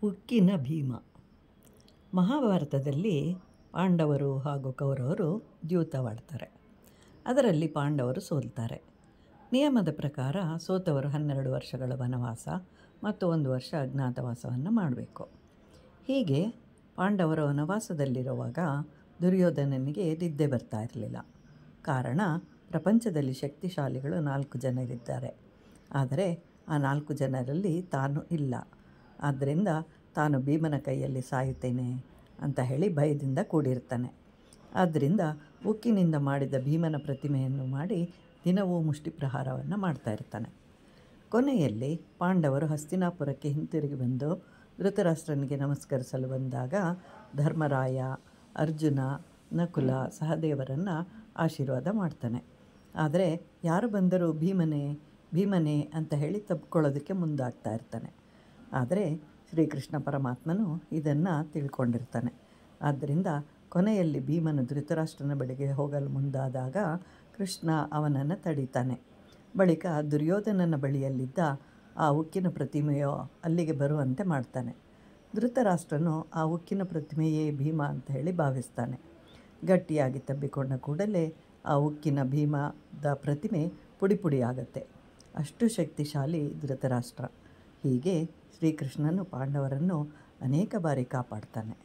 ಉಕ್ಕಿನ ಭೀಮ. ಮಹಾಭಾರತದಲ್ಲಿ ಪಾಂಡವರು ಹಾಗೂ ಕೌರವರು ದ್ಯೂತವಾಡ್ತಾರೆ. ಅದರಲ್ಲಿ ಪಾಂಡವರು ಸೋಲ್ತಾರೆ. ನಿಯಮದ ಪ್ರಕಾರ ಸೋತವರು 12 ವರ್ಷಗಳ ವನವಾಸ ಮತ್ತು 1 ವರ್ಷ ಅಜ್ಞಾತವಾಸವನ್ನು ಮಾಡಬೇಕು. ಹೀಗೆ ಪಾಂಡವರು ವನವಾಸದಲ್ಲಿರುವಾಗ ದುರ್ಯೋಧನನಿಗೆ ನಿದ್ದೆ ಬರ್ತಾ ಇರಲಿಲ್ಲ. ಕಾರಣ, ಪ್ರಪಂಚದಲ್ಲಿ ಶಕ್ತಿಶಾಲಿಗಳು 4 ಜನರಿದ್ದಾರೆ. ಆದರೆ ಆ 4 ಜನರಲ್ಲಿ ತಾನು ಇಲ್ಲ. ಆದ್ದರಿಂದ ತಾನು ಭೀಮನ ಕೈಯಲ್ಲಿ ಸಾಯುತ್ತೇನೆ ಅಂತ ಹೇಳಿ ಭಯದಿಂದ ಕೂಡಿರ್ತಾನೆ. ಆದ್ದರಿಂದ ಉಕ್ಕಿನಿಂದ ಮಾಡಿದ ಭೀಮನ ಪ್ರತಿಮೆಯನ್ನು ಮಾಡಿ ದಿನವೂ ಮುಷ್ಟಿ ಪ್ರಹಾರವನ್ನು ಮಾಡ್ತಾ ಇರ್ತಾನೆ. ಕೊನೆಯಲ್ಲಿ ಪಾಂಡವರು ಹಸ್ತಿನಾಪುರಕ್ಕೆ ಹಿಂತಿರುಗಿ ಬಂದು ಧೃತರಾಷ್ಟ್ರನಿಗೆ ನಮಸ್ಕರಿಸಲು ಬಂದಾಗ ಧರ್ಮರಾಯ, ಅರ್ಜುನ, ನಕುಲ, ಸಹದೇವರನ್ನು ಆಶೀರ್ವಾದ ಮಾಡ್ತಾನೆ. ಆದರೆ ಯಾರು ಬಂದರೂ ಭೀಮನೇ ಅಂತ ಹೇಳಿ ತಬ್ಕೊಳ್ಳೋದಕ್ಕೆ ಮುಂದಾಗ್ತಾ ಇರ್ತಾನೆ. ಆದರೆ ಶ್ರೀಕೃಷ್ಣ ಪರಮಾತ್ಮನು ಇದನ್ನು ತಿಳ್ಕೊಂಡಿರ್ತಾನೆ. ಆದ್ದರಿಂದ ಕೊನೆಯಲ್ಲಿ ಭೀಮನು ಧೃತರಾಷ್ಟ್ರನ ಬಳಿಗೆ ಹೋಗಲು ಮುಂದಾದಾಗ ಕೃಷ್ಣ ಅವನನ್ನು ತಡೀತಾನೆ. ಬಳಿಕ ದುರ್ಯೋಧನನ ಬಳಿಯಲ್ಲಿದ್ದ ಆ ಉಕ್ಕಿನ ಪ್ರತಿಮೆಯೋ ಅಲ್ಲಿಗೆ ಬರುವಂತೆ ಮಾಡ್ತಾನೆ. ಧೃತರಾಷ್ಟ್ರನು ಆ ಉಕ್ಕಿನ ಪ್ರತಿಮೆಯೇ ಭೀಮ ಅಂತ ಹೇಳಿ ಭಾವಿಸ್ತಾನೆ. ಗಟ್ಟಿಯಾಗಿ ತಬ್ಬಿಕೊಂಡ ಕೂಡಲೇ ಆ ಉಕ್ಕಿನ ಭೀಮದ ಪ್ರತಿಮೆ ಪುಡಿ ಆಗುತ್ತೆ. ಅಷ್ಟು ಶಕ್ತಿಶಾಲಿ ಧೃತರಾಷ್ಟ್ರ. ಹೀಗೆ ಶ್ರೀಕೃಷ್ಣನು ಪಾಂಡವರನ್ನು ಅನೇಕ ಬಾರಿ ಕಾಪಾಡ್ತಾನೆ.